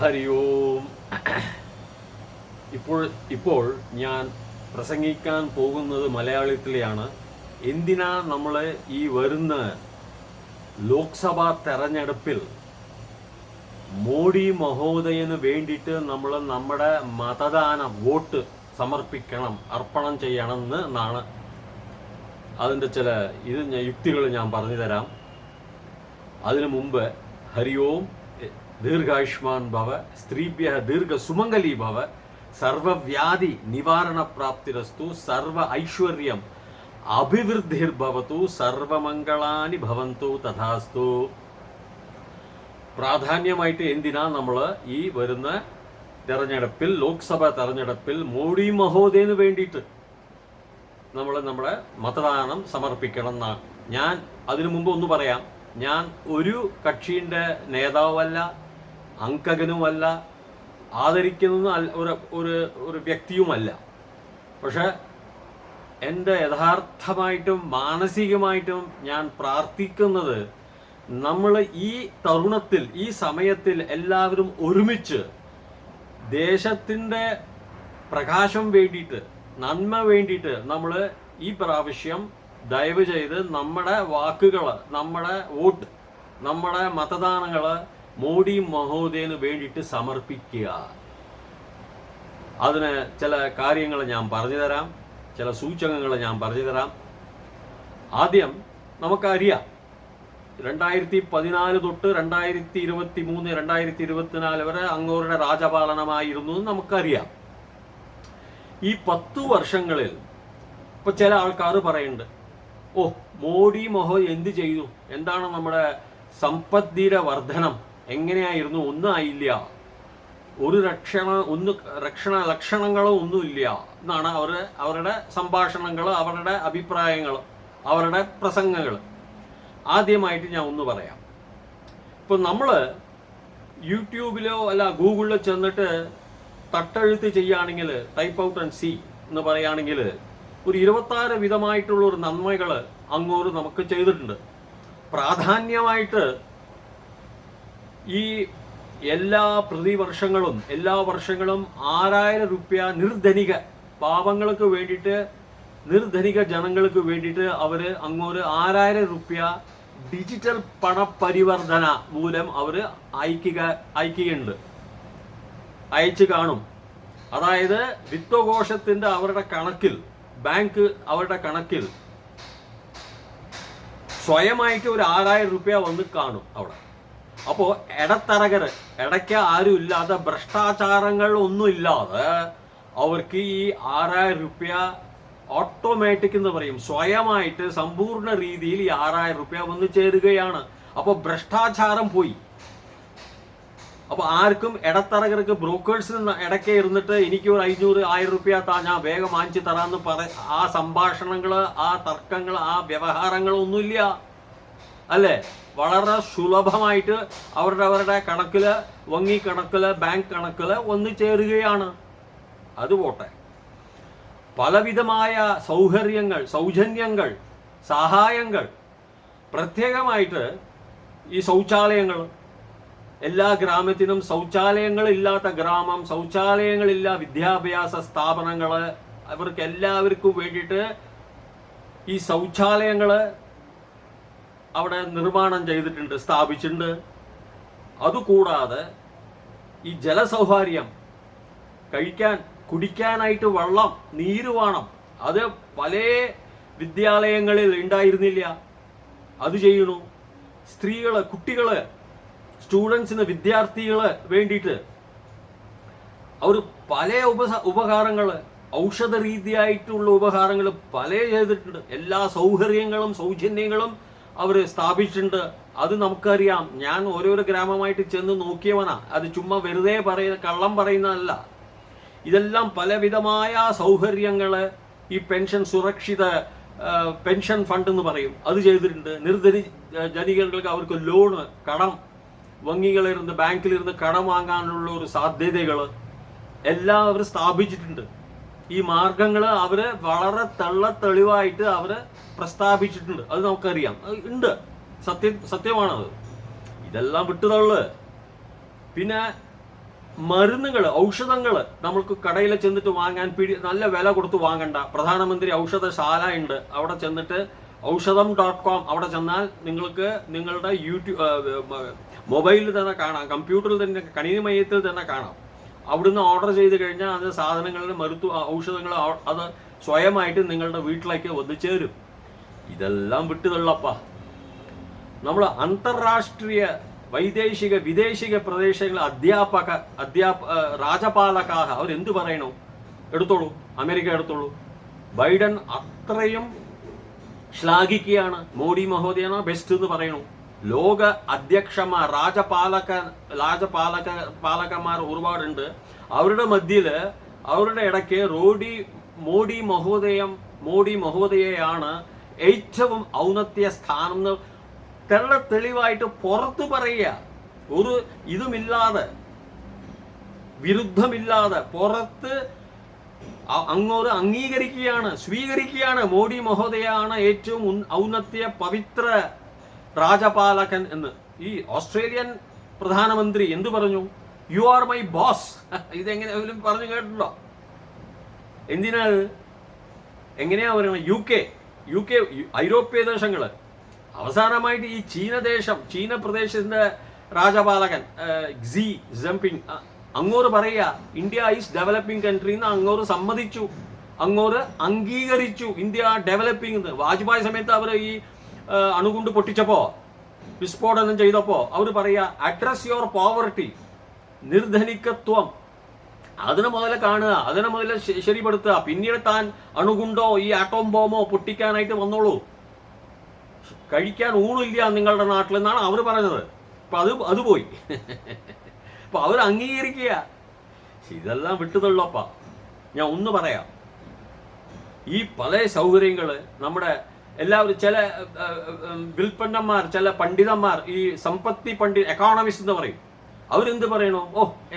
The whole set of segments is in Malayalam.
ഹരി ഓം. ഇപ്പോൾ ഞാൻ പ്രസംഗിക്കാൻ പോകുന്നത് മലയാളത്തിലെയാണ്. എന്തിനാ നമ്മൾ ഈ വരുന്ന ലോക്സഭാ തെരഞ്ഞെടുപ്പിൽ മോഡി മഹോദയന് വേണ്ടിയിട്ട് നമ്മൾ നമ്മുടെ മതദാന വോട്ട് സമർപ്പിക്കണം, അർപ്പണം ചെയ്യണം എന്നാണ് അതിൻ്റെ ചില യുക്തികൾ ഞാൻ പറഞ്ഞു തരാം. അതിനു മുമ്പ് ഹരി ഓം, ദീർഘായുഷ്മാൻ ഭവ, സ്ത്രീഭ്യ ദീർഘ സുമംഗലി ഭവ, സർവവ്യാധി നിവാരണ പ്രാപ്തിരസ്തു, സർവ ഐശ്വര്യം അഭിവൃദ്ധിർഭവതു, സർവമംഗളാനി ഭവന്തു തഥാസ്തു. പ്രാധാന്യമായിട്ട് എന്തിനാ നമ്മൾ ഈ വരുന്ന തെരഞ്ഞെടുപ്പിൽ, ലോക്സഭ തെരഞ്ഞെടുപ്പിൽ മോഡി മഹോദയന് വേണ്ടിയിട്ട് നമ്മൾ നമ്മുടെ മതദാനം സമർപ്പിക്കണം എന്നാണ്. ഞാൻ അതിനു മുമ്പ് ഒന്ന് പറയാം, ഞാൻ ഒരു കക്ഷിയുടെ നേതാവല്ല, അങ്കകനുമല്ല, ആദരിക്കുന്ന ഒരു വ്യക്തിയുമല്ല. പക്ഷെ എൻ്റെ യഥാർത്ഥമായിട്ടും മാനസികമായിട്ടും ഞാൻ പ്രാർത്ഥിക്കുന്നത് നമ്മൾ ഈ തരുണത്തിൽ, ഈ സമയത്തിൽ എല്ലാവരും ഒരുമിച്ച് ദേശത്തിൻ്റെ പ്രകാശം വേണ്ടിയിട്ട്, നന്മ വേണ്ടിയിട്ട് നമ്മൾ ഈ പ്രാവശ്യം ദയവ് ചെയ്ത് നമ്മുടെ വാക്കുകൾ, നമ്മുടെ വോട്ട്, നമ്മുടെ മതദാനങ്ങൾ മോഡി മഹോദയന് വേണ്ടിയിട്ട് സമർപ്പിക്കുക. അതിന് ചില കാര്യങ്ങൾ ഞാൻ പറഞ്ഞു തരാം, ചില സൂചകങ്ങൾ ഞാൻ പറഞ്ഞു തരാം. ആദ്യം നമുക്കറിയാം, 2014 തൊട്ട് 2023, 2024 വരെ അങ്ങോരുടെ രാജപാലനമായിരുന്നു നമുക്കറിയാം. ഈ 10 വർഷങ്ങളിൽ ഇപ്പൊ ചില ആൾക്കാർ പറയുന്നുണ്ട്, ഓ മോഡി മഹോദയൻ എന്ത് ചെയ്തു, എന്താണ് നമ്മുടെ സമ്പത്തിയുടെ വർധനം, എങ്ങനെയായിരുന്നു, ഒന്നും ആയില്ല, ഒരു ലക്ഷണങ്ങളോ ഒന്നുമില്ല എന്നാണ് അവരുടെ സംഭാഷണങ്ങൾ, അവരുടെ അഭിപ്രായങ്ങൾ, അവരുടെ പ്രസംഗങ്ങൾ. ആദ്യമായിട്ട് ഞാൻ ഒന്ന് പറയാം. ഇപ്പൊ നമ്മൾ യൂട്യൂബിലോ അല്ല ഗൂഗിളിലോ ചെന്നിട്ട് തട്ടെഴുത്ത് ചെയ്യുകയാണെങ്കിൽ, ടൈപ്പ് ഔട്ട് ആൻഡ് സി എന്ന് പറയുകയാണെങ്കിൽ, ഒരു 26 വിധമായിട്ടുള്ള ഒരു നന്മകൾ അങ്ങോട്ട് നമുക്ക് ചെയ്തിട്ടുണ്ട്. പ്രാധാന്യമായിട്ട് ഈ എല്ലാ വർഷങ്ങളും 6000 രൂപ നിർധനിക പാവങ്ങൾക്ക് വേണ്ടിയിട്ട്, നിർധനിക ജനങ്ങൾക്ക് വേണ്ടിയിട്ട് അവർ അങ്ങോട്ട് 6000 രൂപ ഡിജിറ്റൽ പണപരിവർത്തന മൂലം അവർ അയക്കുകയുണ്ട്, അയച്ചു കാണും. അതായത് വിത്വകോശത്തിന്റെ അവരുടെ കണക്കിൽ, ബാങ്ക് അവരുടെ കണക്കിൽ സ്വയമായിട്ട് ഒരു 6000 രൂപ വന്ന് കാണും അവിടെ. അപ്പോൾ ഇടയ്ക്ക് ആരും ഇല്ലാതെ, ഭ്രഷ്ടാചാരങ്ങൾ ഒന്നും ഇല്ലാതെ അവർക്ക് ഈ 6000 രൂപ ഓട്ടോമാറ്റിക് എന്ന് പറയും, സ്വയമായിട്ട് സമ്പൂർണ്ണ രീതിയിൽ ഈ 6000 രൂപ വന്ന് ചേരുകയാണ്. അപ്പോൾ ഭ്രഷ്ടാചാരം പോയി. അപ്പോൾ ആർക്കും ഇടത്തരകർക്ക്, ബ്രോക്കേഴ്സിന് ഇടയ്ക്ക് ഇരുന്നിട്ട് എനിക്ക് ഒരു 500-1000 രൂപ ഞാൻ വേഗം വാങ്ങിച്ചു തരാമെന്ന് ആ സംഭാഷണങ്ങൾ, ആ തർക്കങ്ങൾ, ആ വ്യവഹാരങ്ങളൊന്നുമില്ല അല്ലേ. വളരെ സുലഭമായിട്ട് അവരുടെ കണക്കില്, വങ്ങി കണക്കില്, ബാങ്ക് കണക്കില് വന്ന് ചേരുകയാണ്. അത് പോട്ടെ, പലവിധമായ സൗജന്യങ്ങൾ, സഹായങ്ങൾ, പ്രത്യേകമായിട്ട് ഈ ശൗചാലയങ്ങൾ, എല്ലാ ഗ്രാമത്തിനും ശൗചാലയങ്ങളില്ലാത്ത ഗ്രാമം, ശൗചാലയങ്ങളില്ല വിദ്യാഭ്യാസ സ്ഥാപനങ്ങൾ, അവർക്ക് എല്ലാവർക്കും വേണ്ടിയിട്ട് ഈ ശൗചാലയങ്ങൾ അവിടെ നിർമ്മാണം ചെയ്തിട്ടുണ്ട്, സ്ഥാപിച്ചിട്ടുണ്ട്. അതുകൂടാതെ ഈ ജലസൗകര്യം, കുടിക്കാനായിട്ട് വെള്ളം, നീര് വേണം, അത് പല വിദ്യാലയങ്ങളിൽ ഉണ്ടായിരുന്നില്ല, അത് ചെയ്യുന്നു. സ്ത്രീകള്, കുട്ടികള്, സ്റ്റുഡൻസിന്, വിദ്യാർത്ഥികള് വേണ്ടിയിട്ട് അവർ പല ഉപകാരങ്ങൾ, ഔഷധ രീതിയായിട്ടുള്ള ഉപകാരങ്ങൾ പല ചെയ്തിട്ടുണ്ട്. എല്ലാ സൗജന്യങ്ങളും അവർ സ്ഥാപിച്ചിട്ടുണ്ട്. അത് നമുക്കറിയാം. ഞാൻ ഓരോരോ ഗ്രാമമായിട്ട് ചെന്ന് നോക്കിയവനാ, അത് ചുമ്മാ വെറുതെ കള്ളം പറയുന്നതല്ല. ഇതെല്ലാം പലവിധമായ സൗകര്യങ്ങൾ, ഈ പെൻഷൻ, സുരക്ഷിത പെൻഷൻ ഫണ്ട് എന്ന് പറയും, അത് ചെയ്തിട്ടുണ്ട്. ജനികൾക്ക് അവർക്ക് ലോണ്, കടം, വങ്ങികളിരുന്ന്, ബാങ്കിലിരുന്ന് കടം വാങ്ങാനുള്ള ഒരു സാധ്യതകൾ എല്ലാം അവർ സ്ഥാപിച്ചിട്ടുണ്ട്. ഈ മാർഗങ്ങൾ അവർ വളരെ തെളിവായിട്ട് അവർ പ്രസ്താവിച്ചിട്ടുണ്ട്. അത് നമുക്കറിയാം, ഉണ്ട്, സത്യമാണത്. ഇതെല്ലാം വിട്ടുതള്ളു. പിന്നെ മരുന്നുകൾ, ഔഷധങ്ങൾ നമ്മൾക്ക് കടയിൽ ചെന്നിട്ട് വാങ്ങാൻ നല്ല വില കൊടുത്ത് വാങ്ങണ്ട. പ്രധാനമന്ത്രി ഔഷധശാല ഉണ്ട്, അവിടെ ചെന്നിട്ട് ഔഷധം.com അവിടെ ചെന്നാൽ നിങ്ങൾക്ക് നിങ്ങളുടെ മൊബൈലിൽ തന്നെ കാണാം, കമ്പ്യൂട്ടറിൽ തന്നെ, കണിനിമയത്തിൽ തന്നെ കാണാം. അവിടുന്ന് ഓർഡർ ചെയ്ത് കഴിഞ്ഞാൽ അത് സാധനങ്ങളുടെ ഔഷധങ്ങൾ അത് സ്വയമായിട്ട് നിങ്ങളുടെ വീട്ടിലേക്ക് വന്നു ചേരും. ഇതെല്ലാം വിട്ടുതള്ളപ്പ. നമ്മൾ അന്തർരാഷ്ട്രീയ വിദേശിക പ്രദേശങ്ങളെ രാജപാലകാഹ അവരെന്ത് പറയണു? എടുത്തോളൂ, അമേരിക്ക എടുത്തോളൂ. ബൈഡൻ അത്രയും ശ്ലാഘിക്കുകയാണ്. മോഡി മഹോദയന ബെസ്റ്റ് എന്ന് പറയണു. ലോക അധ്യക്ഷന്മാർ, പാലകന്മാർ ഒരുപാടുണ്ട്. അവരുടെ മധ്യയില് അവരുടെ ഇടയ്ക്ക് മോഡി മഹോദയയാണ് ഏറ്റവും ഔന്നത്യ സ്ഥാനം എന്ന് തെളിവായിട്ട് പുറത്തു പറയുക. ഒരു ഇതുമില്ലാതെ, വിരുദ്ധമില്ലാതെ പുറത്ത് അങ്ങോട്ട് സ്വീകരിക്കുകയാണ്. മോഡി മഹോദയാണ് ഏറ്റവും ഔന്നത്യ പവിത്ര രാജപാലകൻ എന്ന്. ഈ ഓസ്ട്രേലിയൻ പ്രധാനമന്ത്രി എന്തു പറഞ്ഞു? You are my boss. ഇതെങ്ങനെ പറഞ്ഞു കേട്ടിട്ടുണ്ടോ? എന്തിനാ? എങ്ങനെയാ പറയുന്നത്? യു കെ ഐരോപ്യ ദേശങ്ങള് അവസാനമായിട്ട് ഈ ചീന പ്രദേശത്തിന്റെ രാജപാലകൻ ക്സി ജിൻപിങ് അങ്ങോട്ട് പറയുക ഇന്ത്യ ഈസ് ഡെവലപ്പിംഗ് കൺട്രി എന്ന് അങ്ങോട്ട് സമ്മതിച്ചു, അങ്ങോട്ട് അംഗീകരിച്ചു ഇന്ത്യ ഡെവലപ്പിംഗ് എന്ന്. വാജ്പേയി സമയത്ത് അവർ ഈ അണുകുണ്ട് പൊട്ടിച്ചപ്പോ, വിസ്ഫോടനം ചെയ്തപ്പോ അവർ പറയുക അഡ്രസ് യുവർ പോവർട്ടി, നിർധനികത്വം, അതിനെ മുതൽ കാണുക, അതിനെ മുതൽ ശരിപ്പെടുത്തുക. പിന്നീട് താൻ അണുകുണ്ടോ ഈ ആറ്റോം ബോംബോ പൊട്ടിക്കാനായിട്ട് വന്നോളൂ. കഴിക്കാൻ ഊണില്ല നിങ്ങളുടെ നാട്ടിൽ എന്നാണ് അവർ പറഞ്ഞത്. അപ്പൊ അത് പോയി. അപ്പൊ അവർ അംഗീകരിക്കുക. ഇതെല്ലാം വിട്ടുതള്ളപ്പ. ഞാൻ ഒന്ന് പറയാം, ഈ പല സൗകര്യങ്ങള് നമ്മുടെ എല്ലാവരും, ചില വിൽപ്പന്നന്മാർ, ചില പണ്ഡിതന്മാർ, ഈ സമ്പത്തി എക്കോണമിസ്റ്റ് എന്ന് പറയും, അവരെന്ത് പറയണു?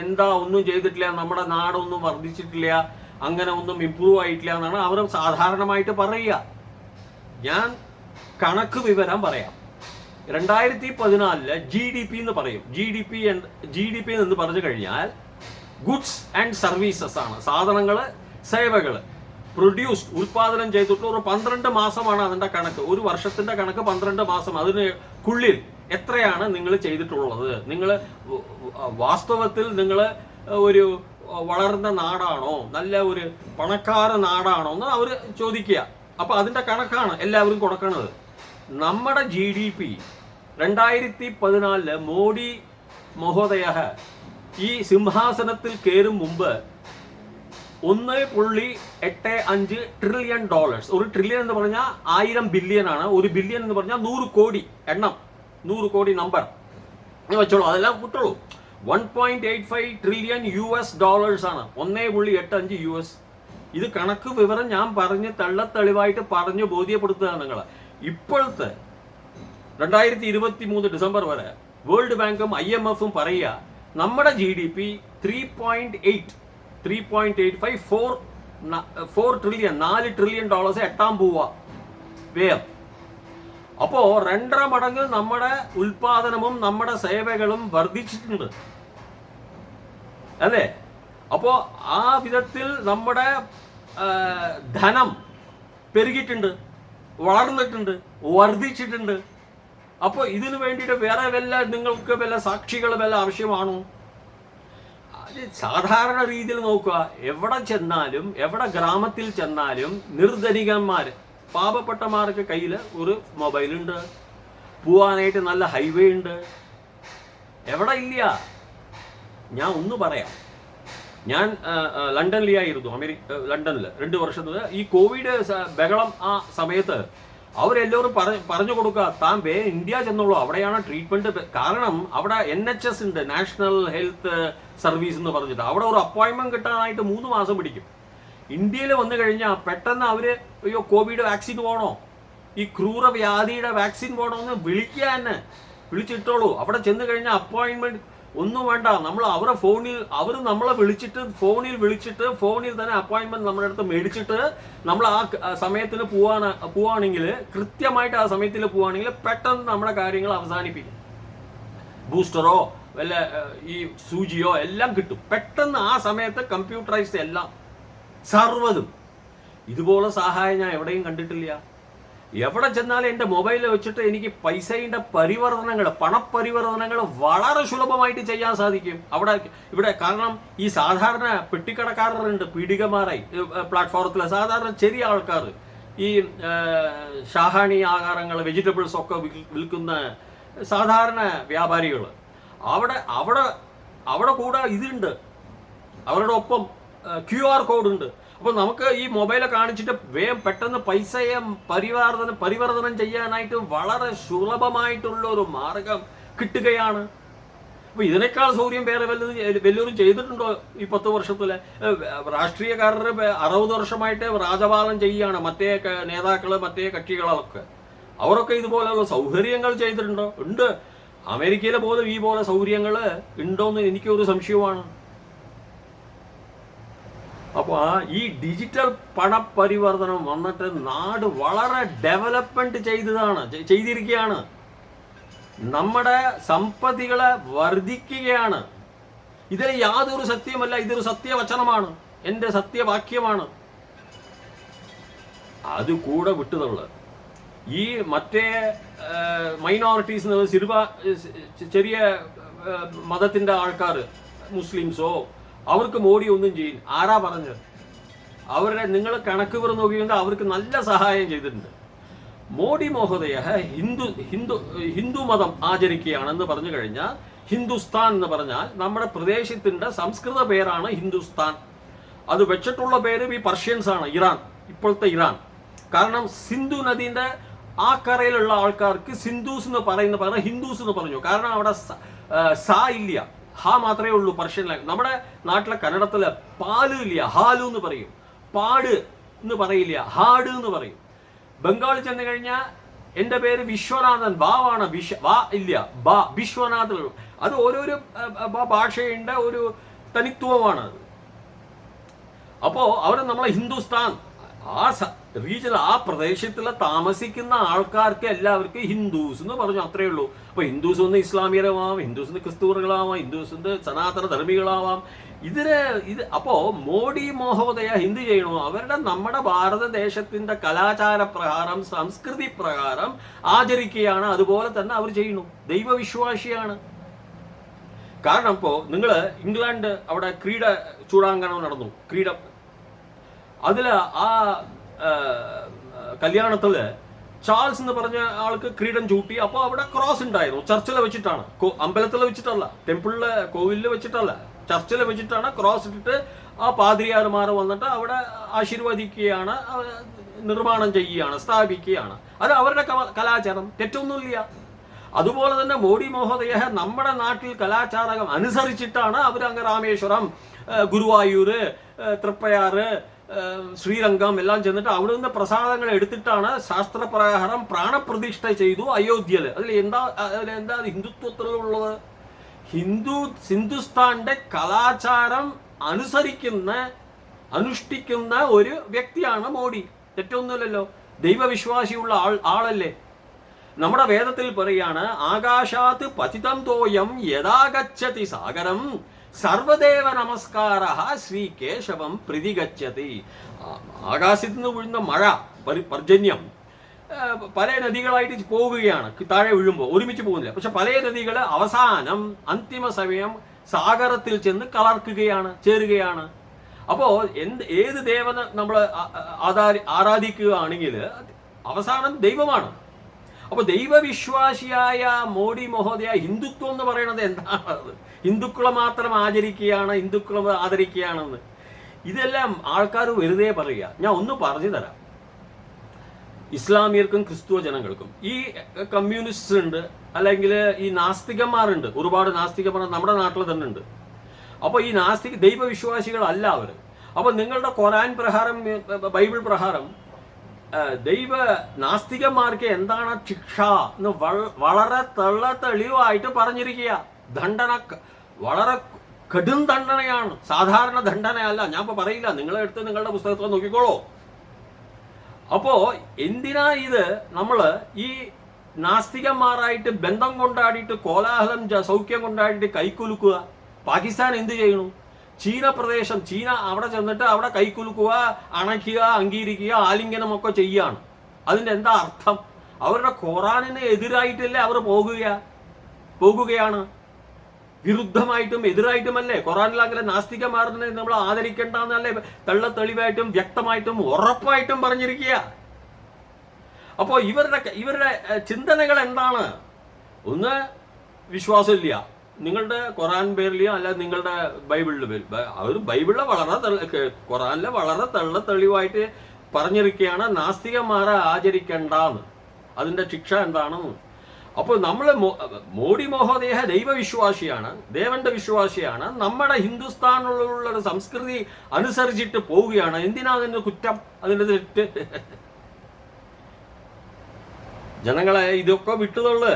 എന്താ ഒന്നും ചെയ്തിട്ടില്ല, നമ്മുടെ നാടൊന്നും വർദ്ധിച്ചിട്ടില്ല, അങ്ങനെ ഒന്നും ഇമ്പ്രൂവ് ആയിട്ടില്ല എന്നാണ് അവർ സാധാരണമായിട്ട് പറയുക. ഞാൻ കണക്ക് വിവരം പറയാം. 2014 GDP എന്ന് പറയും. GDP എന്ന് പറഞ്ഞു കഴിഞ്ഞാൽ ഗുഡ്സ് ആൻഡ് സർവീസസ് ആണ്. സാധനങ്ങള്, സേവകള് പ്രൊഡ്യൂസ്ഡ്, ഉൽപാദനം ചെയ്തിട്ടുള്ള ഒരു 12 മാസമാണ് അതിന്റെ കണക്ക്. ഒരു വർഷത്തിന്റെ കണക്ക് 12 മാസം. അതിനുള്ളിൽ എത്രയാണ് നിങ്ങൾ ചെയ്തിട്ടുള്ളത്? നിങ്ങൾ വാസ്തവത്തിൽ നിങ്ങൾ ഒരു വളർന്ന നാടാണോ, നല്ല ഒരു പണക്കാര നാടാണോ എന്ന് അവർ ചോദിക്കുക. അപ്പൊ അതിന്റെ കണക്കാണ് എല്ലാവരും കൊടുക്കുന്നത്. നമ്മുടെ GDP 2014 മോഡി മഹോദയ ഈ സിംഹാസനത്തിൽ കയറും മുമ്പ് $1.85 ട്രില്യൺ. ഒരു ട്രില്യൺ എന്ന് പറഞ്ഞാൽ 1000 ബില്യൺ ആണ്. ഒരു ബില്യൺ എന്ന് പറഞ്ഞാൽ 100 കോടി എണ്ണം, 100 കോടി നമ്പർ വെച്ചോളൂ, അതെല്ലാം വിട്ടോളൂ. 1.85 ട്രില്യൺ US ആണ്. 1.85 US. ഇത് കണക്ക് വിവരം ഞാൻ പറഞ്ഞ് തെളിവായിട്ട് പറഞ്ഞു ബോധ്യപ്പെടുത്തുക നിങ്ങളെ. ഇപ്പോഴത്തെ 2023 ഡിസംബർ വരെ വേൾഡ് ബാങ്കും IMF പറയുക നമ്മുടെ GDP 3.85 ട്രില്യൺ, $4 ട്രില്യൺ എട്ടാൻ പോവാ വേഗം. അപ്പോ 2.5 മടങ്ങ് നമ്മുടെ ഉൽപാദനവും നമ്മുടെ സേവകളും വർദ്ധിച്ചിട്ടുണ്ട് അല്ലേ? അപ്പോ ആ വിധത്തിൽ നമ്മുടെ ധനം പെരുകിയിട്ടുണ്ട്, വളർന്നിട്ടുണ്ട്, വർദ്ധിച്ചിട്ടുണ്ട്. അപ്പോൾ ഇതിനു വേണ്ടിയിട്ട് വേറെ നിങ്ങൾക്ക് വല്ല സാക്ഷികൾ വല്ല ആവശ്യമാണോ? സാധാരണ രീതിയിൽ നോക്കുക, എവിടെ ചെന്നാലും, എവിടെ ഗ്രാമത്തിൽ ചെന്നാലും നിർധനികന്മാർ, പാവപ്പെട്ടമാർക്ക് കയ്യിൽ ഒരു മൊബൈലുണ്ട്, പോവാനായിട്ട് നല്ല ഹൈവേ ഉണ്ട്. എവിടെ ഇല്ല? ഞാൻ ഒന്ന് പറയാം. ഞാൻ ലണ്ടനിലായിരുന്നു, ലണ്ടനിൽ 2 വർഷത്തിൽ. ഈ കോവിഡ് ബഹളം ആ സമയത്ത് അവരെല്ലാവരും പറഞ്ഞു കൊടുക്കുക, താൻ ഇന്ത്യ ചെന്നുള്ളൂ, അവിടെയാണ് ട്രീറ്റ്മെന്റ്. കാരണം അവിടെ NHS ഉണ്ട്, നാഷണൽ ഹെൽത്ത് സർവീസ് എന്ന് പറഞ്ഞിട്ട്. അവിടെ ഒരു അപ്പോയിന്റ്മെന്റ് കിട്ടാനായിട്ട് 3 മാസം പിടിക്കും. ഇന്ത്യയിൽ വന്നു കഴിഞ്ഞാൽ പെട്ടെന്ന് അവര് അയ്യോ കോവിഡ് വാക്സിൻ പോകണോ, ഈ ക്രൂരവ്യാധിയുടെ വാക്സിൻ പോകണോ എന്ന് വിളിക്കുക തന്നെ, വിളിച്ചിട്ടോളൂ. അവിടെ ചെന്ന് കഴിഞ്ഞാൽ അപ്പോയിന്റ്മെന്റ് ഒന്നും വേണ്ട. അവർ നമ്മളെ വിളിച്ചിട്ട് ഫോണിൽ തന്നെ അപ്പോയിന്റ്മെന്റ് നമ്മുടെ അടുത്ത് മേടിച്ചിട്ട് നമ്മൾ ആ സമയത്തിന് പോവാണെങ്കിൽ, കൃത്യമായിട്ട് ആ സമയത്തിൽ പോവാണെങ്കിൽ പെട്ടെന്ന് നമ്മുടെ കാര്യങ്ങൾ അവസാനിപ്പിക്കും. ബൂസ്റ്ററോ വല്ല ഈ സൂചിയോ എല്ലാം കിട്ടും പെട്ടെന്ന്. ആ സമയത്ത് കമ്പ്യൂട്ടറൈസ്ഡ് എല്ലാം സർവ്വതും. ഇതുപോലെ സഹായം ഞാൻ എവിടെയും കണ്ടിട്ടില്ല. എവിടെ ചെന്നാലും എൻ്റെ മൊബൈലിൽ വെച്ചിട്ട് എനിക്ക് പൈസയുടെ പരിവർത്തനങ്ങൾ, പണപരിവർത്തനങ്ങൾ വളരെ സുലഭമായിട്ട് ചെയ്യാൻ സാധിക്കും ഇവിടെ. കാരണം ഈ സാധാരണ പെട്ടിക്കടക്കാരുണ്ട്, പീഡികമാരായി പ്ലാറ്റ്ഫോമത്തിൽ സാധാരണ ചെറിയ ആൾക്കാർ, ഈ ഷാഹാണി ആഹാരങ്ങൾ, വെജിറ്റബിൾസ് ഒക്കെ വിൽക്കുന്ന സാധാരണ വ്യാപാരികൾ, അവിടെ കൂടെ ഇതുണ്ട്, അവരുടെ ഒപ്പം QR കോഡ് ഉണ്ട്. അപ്പോൾ നമുക്ക് ഈ മൊബൈലെ കാണിച്ചിട്ട് വേഗം പെട്ടെന്ന് പൈസയെ പരിവർത്തനം ചെയ്യാനായിട്ട് വളരെ സുലഭമായിട്ടുള്ള ഒരു മാർഗം കിട്ടുകയാണ്. അപ്പോൾ ഇതിനേക്കാൾ സൗകര്യം വേറെ വലിയൊരു ചെയ്തിട്ടുണ്ടോ ഈ 10 വർഷത്തില്? രാഷ്ട്രീയക്കാരുടെ 60 വർഷമായിട്ട് രാജപാലനം ചെയ്യുകയാണ് മറ്റേ നേതാക്കള്, മറ്റേ കക്ഷികളൊക്കെ. അവരൊക്കെ ഇതുപോലെയുള്ള സൗകര്യങ്ങൾ ചെയ്തിട്ടുണ്ടോ? ഉണ്ട്. അമേരിക്കയിലെ പോലും ഈ പോലെ സൗകര്യങ്ങൾ ഉണ്ടോയെന്ന് എനിക്കൊരു സംശയമാണ്. അപ്പോൾ ഈ ഡിജിറ്റൽ പണപരിവർത്തനം വന്നിട്ട് നാട് വളരെ ഡെവലപ്മെന്റ് ചെയ്തിരിക്കുകയാണ്. നമ്മുടെ സമ്പത്തികളെ വർദ്ധിക്കുകയാണ്. ഇതിൽ യാതൊരു സത്യമല്ല, ഇതൊരു സത്യവചനമാണ്, എൻ്റെ സത്യവാക്യമാണ്. അത് കൂടെ വിട്ടുതള്ളു. ഈ മറ്റേ മൈനോറിറ്റീസ്, ചെറിയ മതത്തിൻ്റെ ആൾക്കാർ, മുസ്ലിംസോ, അവർക്ക് മോഡി ഒന്നും ചെയ്യും. ആരാ പറഞ്ഞത്? നിങ്ങൾ കണക്ക് പറ നോക്കിയെങ്കിൽ അവർക്ക് നല്ല സഹായം ചെയ്തിട്ടുണ്ട്. മോഡി മഹോദയ ഹിന്ദു മതം ആചരിക്കുകയാണെന്ന് പറഞ്ഞു കഴിഞ്ഞാൽ, ഹിന്ദുസ്ഥാൻ എന്ന് പറഞ്ഞാൽ നമ്മുടെ പ്രദേശത്തിൻ്റെ സംസ്കൃത പേരാണ് ഹിന്ദുസ്ഥാൻ. അത് വെച്ചിട്ടുള്ള പേര് ഈ പെർഷ്യൻസ് ആണ്, ഇറാൻ, ഇപ്പോഴത്തെ ഇറാൻ. കാരണം സിന്ധു നദീൻ്റെ ആ കരയിലുള്ള ആൾക്കാർക്ക് സിന്ധൂസ് എന്ന് പറയുന്ന ഹിന്ദുസ് എന്ന് പറഞ്ഞു. കാരണം അവിടെ സാ ഇല്ല, ഹാ മാത്രമേ ഉള്ളൂ പെർഷ്യൻ ലാംഗ്വേജ്. നമ്മുടെ നാട്ടിലെ കന്നഡത്തില് പാല് ഇല്ല, ഹാലു എന്ന് പറയും. പാട് എന്ന് പറയില്ല, ഹാഡ് എന്ന് പറയും. ബംഗാളിൽ ചെന്ന് കഴിഞ്ഞാൽ എൻ്റെ പേര് വിശ്വനാഥൻ, വാവാണ്, വാ ഇല്ല, ബാ, വിശ്വനാഥൻ. അത് ഓരോരോ ഭാഷയുടെ ഒരു തനിത്വമാണ്. അപ്പോൾ അവർ നമ്മളെ ഹിന്ദുസ്ഥാൻ, ആ റീജിയൻ, ആ പ്രദേശത്തിൽ താമസിക്കുന്ന ആൾക്കാർക്ക് എല്ലാവർക്കും ഹിന്ദുസ് എന്ന് പറഞ്ഞു, അത്രയേ ഉള്ളൂ. അപ്പൊ ഹിന്ദുസ് ഒന്ന് ഇസ്ലാമികരാവാം, ഹിന്ദുസ് ഒന്ന് ക്രിസ്തുവറുകളാവാം, ഹിന്ദുസ് സനാതന ധർമ്മികളാവാം. അപ്പോ മോഡി മഹോദയ ഹിന്ദു ചെയ്യണോ? അവരുടെ നമ്മുടെ ഭാരതദേശത്തിന്റെ കലാചാര പ്രകാരം, സംസ്കൃതി പ്രകാരം ആചരിക്കുകയാണ്. അതുപോലെ തന്നെ അവർ ചെയ്യുന്നു. ദൈവവിശ്വാസിയാണ്. കാരണം ഇപ്പോ നിങ്ങള് ഇംഗ്ലണ്ട് അവിടെ ക്രീഡ ചൂടാങ്കണം നടന്നു, അതില് ആ കല്യാണത്തില് ചാൾസ് എന്ന് പറഞ്ഞ ആൾക്ക് ക്രീഡം ചൂട്ടി. അപ്പോൾ അവിടെ ക്രോസ് ഉണ്ടായിരുന്നു. ചർച്ചിൽ വെച്ചിട്ടാണ്, അമ്പലത്തിൽ വെച്ചിട്ടല്ല, ടെമ്പിളില്, കോവിലിൽ വെച്ചിട്ടല്ല, ചർച്ചിൽ വെച്ചിട്ടാണ് ക്രോസ് ഇട്ടിട്ട് ആ പാദ്രിയാർമാർ വന്നിട്ട് അവിടെ ആശീർവദിക്കുകയാണ്, നിർമ്മാണം ചെയ്യുകയാണ്, സ്ഥാപിക്കുകയാണ്. അത് അവരുടെ കലാചാരം, തെറ്റൊന്നുമില്ല. അതുപോലെ തന്നെ മോഡി മഹോദയ നമ്മുടെ നാട്ടിൽ കലാചാരം അനുസരിച്ചിട്ടാണ് അവരങ്ങ് രാമേശ്വരം, ഗുരുവായൂര്, തൃപ്പയാറ്, ശ്രീരംഗം എല്ലാം ചെന്നിട്ട് അവിടെ നിന്ന് പ്രസാദങ്ങൾ എടുത്തിട്ടാണ് ശാസ്ത്രപ്രകാരം പ്രാണപ്രതിഷ്ഠ ചെയ്തു അയോധ്യയില്. അതിലെന്താ ഹിന്ദുത്വത്തിലുള്ളത്? ഹിന്ദുസ്ഥാന്റെ കലാചാരം അനുഷ്ഠിക്കുന്ന ഒരു വ്യക്തിയാണ് മോഡി. തെറ്റൊന്നുമില്ലല്ലോ. ദൈവവിശ്വാസിയുള്ള ആളല്ലേ. നമ്മുടെ വേദത്തിൽ പറയാണ്, ആകാശാത്ത് പതിതം തോയം യഥാഗച്ഛതി സാഗരം സർവദേവ നമസ്കാര ശ്രീ കേശവം പ്രതിഗച്ഛതി. ആകാശത്ത് നിന്ന് വീഴുന്ന മഴ, പർജന്യം പല നദികളായിട്ട് പോവുകയാണ്. താഴെ വീഴുമ്പോൾ ഒരുമിച്ച് പോകുന്നില്ല. പക്ഷെ പല നദികൾ അവസാനം അന്തിമ സമയം സാഗരത്തിൽ ചെന്ന് ചേരുകയാണ്. അപ്പോൾ ഏത് ദേവന നമ്മൾ ആരാധിക്കുകയാണെങ്കിൽ അവസാനം ദൈവമാണ്. അപ്പൊ ദൈവവിശ്വാസിയായ മോഡി മഹോദയ ഹിന്ദുത്വം എന്ന് പറയുന്നത് എന്താണ്? ഹിന്ദുക്കളെ മാത്രം ആചരിക്കുകയാണ്, ഹിന്ദുക്കളെ ആദരിക്കുകയാണെന്ന്. ഇതെല്ലാം ആൾക്കാർ വെറുതെ പറയുക. ഞാൻ ഒന്ന് പറഞ്ഞു തരാം. ഇസ്ലാമിയർക്കും ക്രിസ്തുവ ജനങ്ങൾക്കും ഈ കമ്മ്യൂണിസ്റ്റ് ഉണ്ട്, അല്ലെങ്കിൽ ഈ നാസ്തികന്മാരുണ്ട്. ഒരുപാട് നാസ്തികന്മാർ നമ്മുടെ നാട്ടിൽ തന്നെ ഉണ്ട്. അപ്പോൾ ഈ ദൈവവിശ്വാസികളല്ല അവർ. അപ്പോൾ നിങ്ങളുടെ ഖുർആൻ പ്രകാരം, ബൈബിൾ പ്രകാരം നാസ്തികന്മാർക്ക് എന്താണ് ശിക്ഷ എന്ന് വളരെ തെളിവായിട്ട് പറഞ്ഞിരിക്കുക. ദണ്ഡന വളരെ കടും ദണ്ഡനയാണ്, സാധാരണ ദണ്ഡനയല്ല. ഞാൻ ഇപ്പൊ പറയില്ല, നിങ്ങളെടുത്ത് നിങ്ങളുടെ പുസ്തകത്തിൽ നോക്കിക്കോളൂ. അപ്പോ എന്തിനാ ഇത് നമ്മൾ ഈ നാസ്തികന്മാരായിട്ട് ബന്ധം കൊണ്ടാടിയിട്ട് കോലാഹലം സൗഖ്യം കൊണ്ടാടിയിട്ട് കൈക്കുലുക്കുക. പാകിസ്ഥാൻ എന്ത് ചെയ്യണു? ചീന പ്രദേശം, ചീന അവിടെ ചെന്നിട്ട് അവിടെ കൈക്കുലുക്കുക, അണയ്ക്കുക, അംഗീകരിക്കുക, ആലിംഗനമൊക്കെ ചെയ്യാണ്. അതിൻ്റെ എന്താ അർത്ഥം? അവരുടെ ഖുറാനിന് എതിരായിട്ടല്ലേ അവർ പോകുകയാണ്. വിരുദ്ധമായിട്ടും എതിരായിട്ടുമല്ലേ. ഖുറാനിൽ അങ്ങനെ നാസ്തികന്മാരെ നമ്മൾ ആദരിക്കേണ്ടെന്നല്ലേ തെളിവായിട്ടും വ്യക്തമായിട്ടും ഉറപ്പായിട്ടും പറഞ്ഞിരിക്കുക. അപ്പോൾ ഇവരുടെ ചിന്തനകൾ എന്താണ്? ഒന്ന്, വിശ്വാസമില്ല നിങ്ങളുടെ ഖുറാൻ പേരിലെയോ അല്ല നിങ്ങളുടെ ബൈബിളിൻ്റെ പേരിൽ. അവർ ബൈബിളിലെ ഖുറാനിലെ വളരെ തെളിവായിട്ട് പറഞ്ഞിരിക്കുകയാണ് നാസ്തികന്മാരെ ആചരിക്കേണ്ടെന്ന്. അതിൻ്റെ ശിക്ഷ എന്താണെന്ന്. അപ്പോൾ നമ്മൾ മോഡി മഹോദയ ദൈവവിശ്വാസിയാണ്, ദേവന്റെ വിശ്വാസിയാണ്. നമ്മുടെ ഹിന്ദുസ്ഥാനിലുള്ള ഒരു സംസ്കൃതി അനുസരിച്ചിട്ട് പോവുകയാണ്. എന്തിനാ അതിൻ്റെ കുറ്റം, അതിൻ്റെ തെറ്റ്? ജനങ്ങളെ ഇതൊക്കെ വിട്ടുതള്ളു.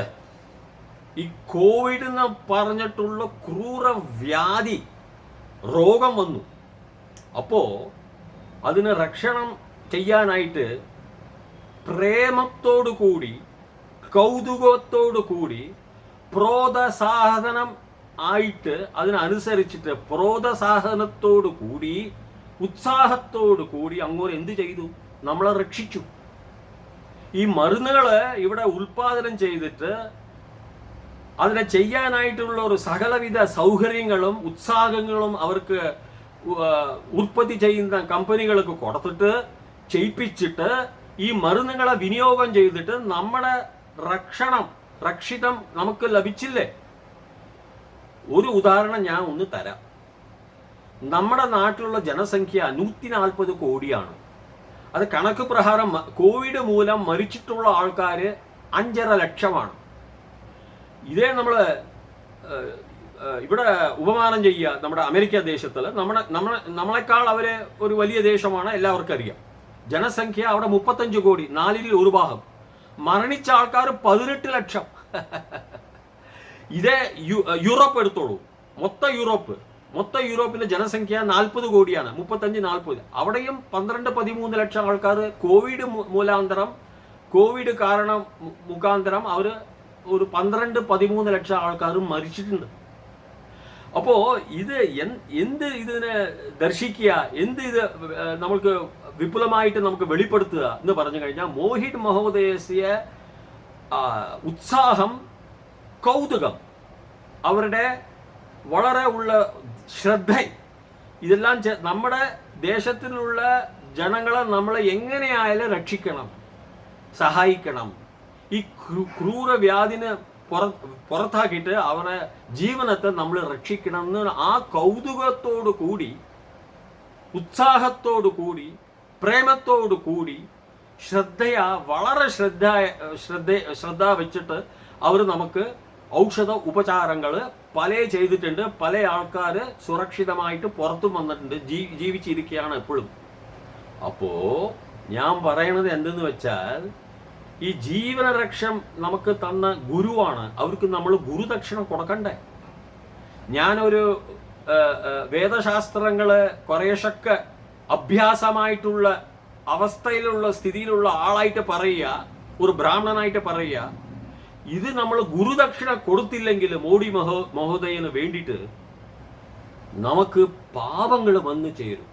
ഈ കോവിഡ് എന്ന് പറഞ്ഞിട്ടുള്ള ക്രൂര വ്യാധി രോഗം വന്നു. അപ്പോൾ അതിന് രക്ഷണം ചെയ്യാനായിട്ട് പ്രേമത്തോടു കൂടി, കൗതുകത്തോടു കൂടി, പ്രോത്സാഹനം ആയിട്ട് അതിനനുസരിച്ചിട്ട് പ്രോത്സാഹനത്തോടു കൂടി, ഉത്സാഹത്തോടു കൂടി അങ്ങോട്ട് എന്ത് ചെയ്തു? നമ്മളെ രക്ഷിച്ചു. ഈ മരുന്നുകൾ ഇവിടെ ഉൽപാദനം ചെയ്തിട്ട് അതിനെ ചെയ്യാനായിട്ടുള്ള ഒരു സകലവിധ സൗകര്യങ്ങളും ഉത്സാഹങ്ങളും അവർക്ക് ഉൽപ്പത്തി ചെയ്യുന്ന കമ്പനികൾക്ക് കൊടുത്തിട്ട് ചെയ്യിപ്പിച്ചിട്ട് ഈ മരുന്നുകളെ വിനിയോഗം ചെയ്തിട്ട് നമ്മുടെ രക്ഷിതം നമുക്ക് ലഭിച്ചില്ലേ? ഒരു ഉദാഹരണം ഞാൻ ഒന്ന് തരാം. നമ്മുടെ നാട്ടിലുള്ള ജനസംഖ്യ 140 കോടിയാണ്. അത് കണക്ക് പ്രകാരം കോവിഡ് മൂലം മരിച്ചിട്ടുള്ള ആൾക്കാർ 5.5 ലക്ഷമാണ്. ഇതേ നമ്മൾ ഇവിടെ ഉപമാനം ചെയ്യുക നമ്മുടെ അമേരിക്ക ദേശത്തിൽ. നമ്മളെക്കാൾ അവര് ഒരു വലിയ ദേശമാണ്, എല്ലാവർക്കും അറിയാം. ജനസംഖ്യ അവിടെ 35 കോടി, 1/4 ഭാഗം. മരണിച്ച ആൾക്കാർ 18 ലക്ഷം. ഇതേ യൂറോപ്പ് എടുത്തോളൂ. മൊത്തം യൂറോപ്പിന്റെ ജനസംഖ്യ 40 കോടിയാണ്, 35-40. അവിടെയും 12-13 ലക്ഷം ആൾക്കാർ കോവിഡ് കാരണം മുഖാന്തരം അവർ ഒരു 12-13 ലക്ഷം ആൾക്കാരും മരിച്ചിട്ടുണ്ട്. അപ്പോ ഇത് എന്ത് ഇതിനെ ദർശിക്കുക, എന്ത് ഇത് നമുക്ക് വിപുലമായിട്ട് നമുക്ക് വെളിപ്പെടുത്തുക എന്ന് പറഞ്ഞു കഴിഞ്ഞാൽ മോഹിത് മഹോദയസ്യ ഉത്സാഹം, കൗതുകം, അവരുടെ വളരെ ഉള്ള ശ്രദ്ധ, ഇതെല്ലാം നമ്മുടെ ദേശത്തിലുള്ള ജനങ്ങളെ നമ്മളെ എങ്ങനെയായാലും രക്ഷിക്കണം, സഹായിക്കണം. ഈ ക്രൂരവ്യാധിനെ പുറത്താക്കിയിട്ട് അവരുടെ ജീവനത്തെ നമ്മൾ രക്ഷിക്കണം എന്ന് ആ കൗതുകത്തോടു കൂടി, ഉത്സാഹത്തോടു കൂടി, പ്രേമത്തോടു കൂടി, വളരെ ശ്രദ്ധ വെച്ചിട്ട് അവർ നമുക്ക് ഔഷധ ഉപചാരങ്ങൾ പല ചെയ്തിട്ടുണ്ട്. പല ആൾക്കാർ സുരക്ഷിതമായിട്ട് പുറത്തും വന്നിട്ടുണ്ട്, ജീവിച്ചിരിക്കുകയാണ് എപ്പോഴും. അപ്പോ ഞാൻ പറയണത് എന്തെന്ന് വെച്ചാൽ, ഈ ജീവനരക്ഷം നമുക്ക് തന്ന ഗുരുവാണ്, അവർക്ക് നമ്മൾ ഗുരുദക്ഷിണ കൊടുക്കണ്ടേ? ഞാനൊരു വേദശാസ്ത്രങ്ങള് കുറേശ്ശൊക്കെ അഭ്യാസമായിട്ടുള്ള അവസ്ഥയിലുള്ള സ്ഥിതിയിലുള്ള ആളായിട്ട് പറയുക, ഒരു ബ്രാഹ്മണനായിട്ട് പറയുക, ഇത് നമ്മൾ ഗുരുദക്ഷിണ കൊടുത്തില്ലെങ്കിൽ മോഡി മഹോദയന് വേണ്ടിയിട്ട് നമുക്ക് പാപങ്ങൾ വന്നു ചേരും.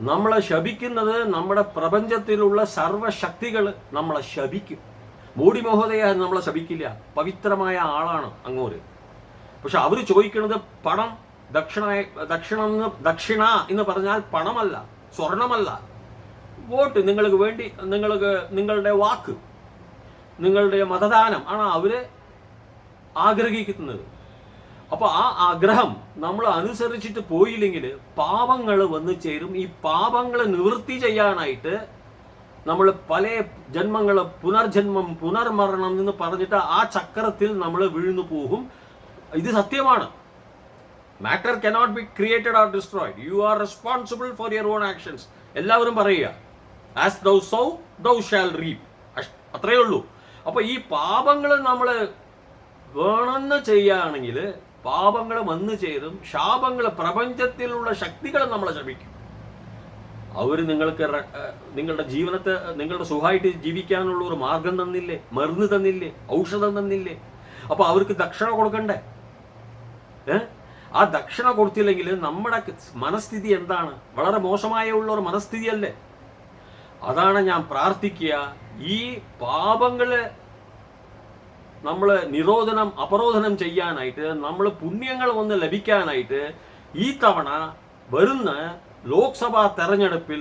നമ്മളെ ശപിക്കുന്നത് നമ്മുടെ പ്രപഞ്ചത്തിലുള്ള സർവശക്തികൾ നമ്മളെ ശപിക്കും. മോഡി മഹോദയ നമ്മളെ ശപിക്കില്ല, പവിത്രമായ ആളാണ് അങ്ങോട്ട്. പക്ഷെ അവർ ചോദിക്കുന്നത് പണം, ദക്ഷിണ എന്ന് പറഞ്ഞാൽ പണമല്ല, സ്വർണമല്ല, വോട്ട്, നിങ്ങൾക്ക് വേണ്ടി നിങ്ങളുടെ വാക്ക്, നിങ്ങളുടെ മതദാനം ആണ് അവര് ആഗ്രഹിക്കുന്നത്. അപ്പോൾ ആ ആഗ്രഹം നമ്മൾ അനുസരിച്ചിട്ട് പോയില്ലെങ്കിൽ പാപങ്ങൾ വന്നു ചേരും. ഈ പാപങ്ങൾ നിവൃത്തി ചെയ്യാനായിട്ട് നമ്മൾ പല ജന്മങ്ങൾ, പുനർജന്മം, പുനർമരണം എന്ന് പറഞ്ഞിട്ട് ആ ചക്രത്തിൽ നമ്മൾ വീഴ്ന്നു പോകും. ഇത് സത്യമാണ്. Matter cannot be created or destroyed. You are responsible for your own actions. എല്ലാവരും പറയുക, as thou so thou shall reap. അത്രയേ ഉള്ളൂ. അപ്പൊ ഈ പാപങ്ങൾ നമ്മൾ വേണമെന്ന് ചെയ്യുകയാണെങ്കിൽ പാപങ്ങൾ വന്നു ചേരും. ശാപങ്ങൾ, പ്രപഞ്ചത്തിലുള്ള ശക്തികൾ നമ്മളെ ശപിക്കും. അവർ നിങ്ങളുടെ ജീവനത്തെ നിങ്ങളുടെ സുഖമായിട്ട് ജീവിക്കാനുള്ള ഒരു മാർഗം തന്നില്ലേ, മരുന്ന് തന്നില്ലേ, ഔഷധം തന്നില്ലേ? അപ്പോൾ അവർക്ക് ദക്ഷിണ കൊടുക്കണ്ടേ? ആ ദക്ഷിണ കൊടുത്തില്ലെങ്കിൽ നമ്മുടെ മനസ്ഥിതി എന്താണ്? വളരെ മോശമായ ഒരു മനസ്ഥിതിയല്ലേ? അതാണ് ഞാൻ പ്രാർത്ഥിക്കുക, ഈ പാപങ്ങള് നമ്മൾ അപരോധനം ചെയ്യാനായിട്ട്, നമ്മൾ പുണ്യങ്ങൾ ഒന്ന് ലഭിക്കാനായിട്ട് ഈ തവണ വരുന്ന ലോക്സഭാ തെരഞ്ഞെടുപ്പിൽ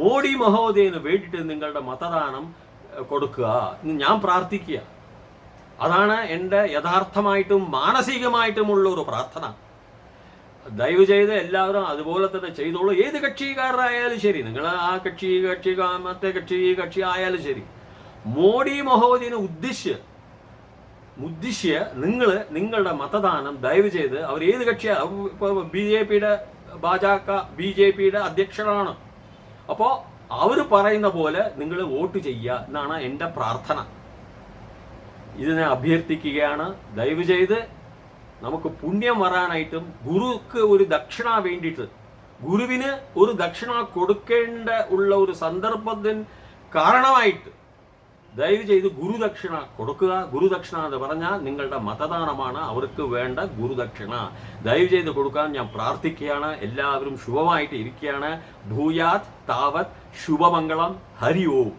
മോഡി മഹോദയന് വേണ്ടിയിട്ട് നിങ്ങളുടെ മതദാനം കൊടുക്കുക എന്ന് ഞാൻ പ്രാർത്ഥിക്കുക. അതാണ് എൻ്റെ യഥാർത്ഥമായിട്ടും മാനസികമായിട്ടുമുള്ള ഒരു പ്രാർത്ഥന. ദയവ് ചെയ്ത് എല്ലാവരും അതുപോലെ തന്നെ ചെയ്തോളൂ. ഏത് കക്ഷിക്കാരായാലും ശരി, നിങ്ങൾ ആ കക്ഷി മറ്റേ കക്ഷി ആയാലും ശരി, മോഡി മഹോദയനെ ഉദ്ദേശിച്ച് നിങ്ങളുടെ മതദാനം ദയവ് ചെയ്ത്, അവർ ഏത് കക്ഷിയാണ്, ഇപ്പോൾ ബി ജെ പിയുടെ അധ്യക്ഷനാണ്, അപ്പോൾ അവർ പറയുന്ന പോലെ നിങ്ങൾ വോട്ട് ചെയ്യുക എന്നാണ് എൻ്റെ പ്രാർത്ഥന. ഇതിനെ അഭ്യർത്ഥിക്കുകയാണ്. ദയവ് ചെയ്ത് നമുക്ക് പുണ്യം വരാനായിട്ടും ഗുരുക്ക് ഒരു ദക്ഷിണ വേണ്ടിയിട്ട്, ഗുരുവിന് ഒരു ദക്ഷിണ കൊടുക്കേണ്ട ഉള്ള ഒരു സന്ദർഭത്തിന് കാരണമായിട്ട് ദയവ് ചെയ്ത് ഗുരുദക്ഷിണ കൊടുക്കുക. ഗുരുദക്ഷിണ എന്ന് പറഞ്ഞാൽ നിങ്ങളുടെ മതദാനമാണ് അവർക്ക് വേണ്ട ഗുരുദക്ഷിണ. ദയവ് ചെയ്ത് കൊടുക്കാൻ ഞാൻ പ്രാർത്ഥിക്കുകയാണ്. എല്ലാവരും ശുഭമായിട്ട് ഇരിക്കുകയാണ്. ഭൂയാത് താവത് ശുഭമംഗളം. ഹരി ഓം.